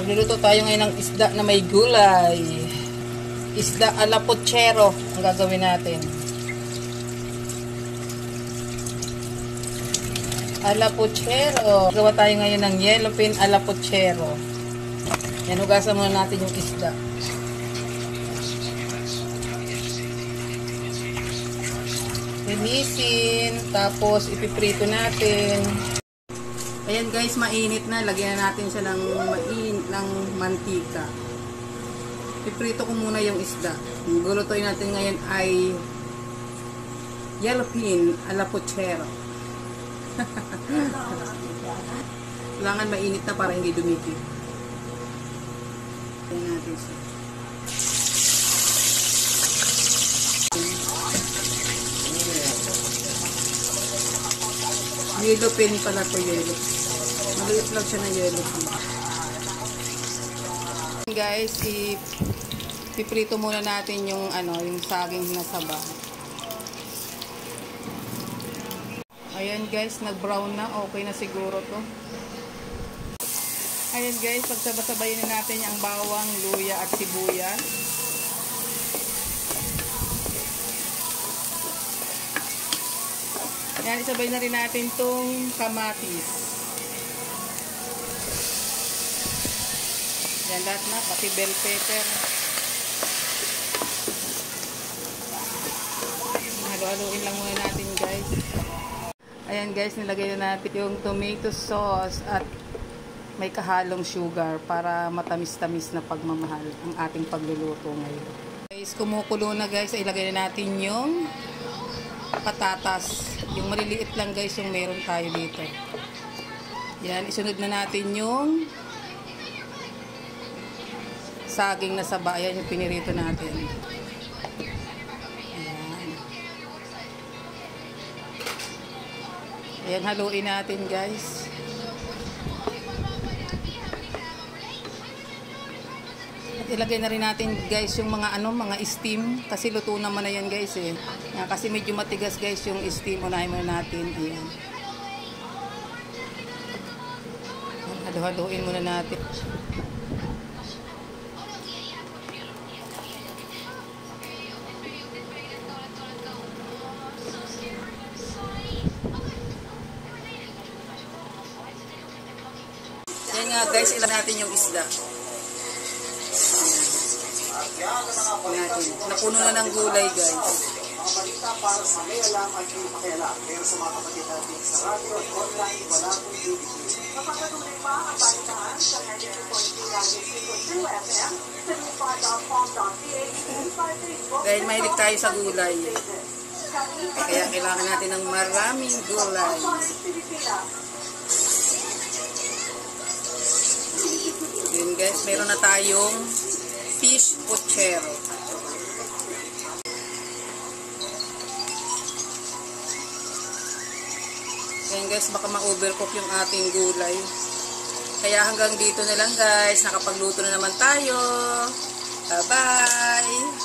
Magluluto tayo ngayon ng isda na may gulay. Isda ala puchero ang gagawin natin. Ala puchero. Gawa tayo ngayon ng yellowfin ala puchero. Yan, hugasan muna natin yung isda. Linisin, tapos ipiprito natin. Ayan guys, mainit na. Lagyan na natin siya ng mantika. Iprito ko muna yung isda. Ang gulutuin natin ngayon ay yellowfin ala puchero. Kailangan mainit na para hindi dumikit. Ayan natin siya. Yellowfin pala to, yellowfin. Maliit lang siya na yellowfin. Guys, ipiprito muna natin yung yung saging na saba. Ayan guys, nag-brown na. Okay na siguro to. Ayan guys, pagsabay-sabayin na natin ang bawang, luya at sibuyas. Ayan, isabay na rin natin tong kamatis. Yan, lahat na, pati bell pepper. Halo-haloin lang muna natin guys. Ayan guys, nilagay na natin yung tomato sauce at may kahalong sugar para matamis-tamis na pagmamahal ang ating pagluluto ngayon. Guys, kumukulo na guys, ilagay na natin yung patatas. Yung maliliit lang guys yung meron tayo dito. Yan, isunod na natin yung saging na saba. Ayan yung pinirito natin. Ayan. Ayan, haluin natin guys. At ilagay na rin natin guys yung mga mga steam. Kasi luto naman na yan guys eh. Yan, kasi medyo matigas guys yung steam. Unahin muna natin. Ayan. Halo-haloin muna natin. Yan nga guys, ilan natin yung isda. Natin. Napuno na ng gulay guys. Dahil mahilig tayo sa gulay. Kaya kailangan natin ng maraming gulay. Yun guys, meron na tayong fish puchero. Ayan guys, baka ma-overcook yung ating gulay. Kaya hanggang dito na lang guys. Nakapagluto na naman tayo. Bye-bye!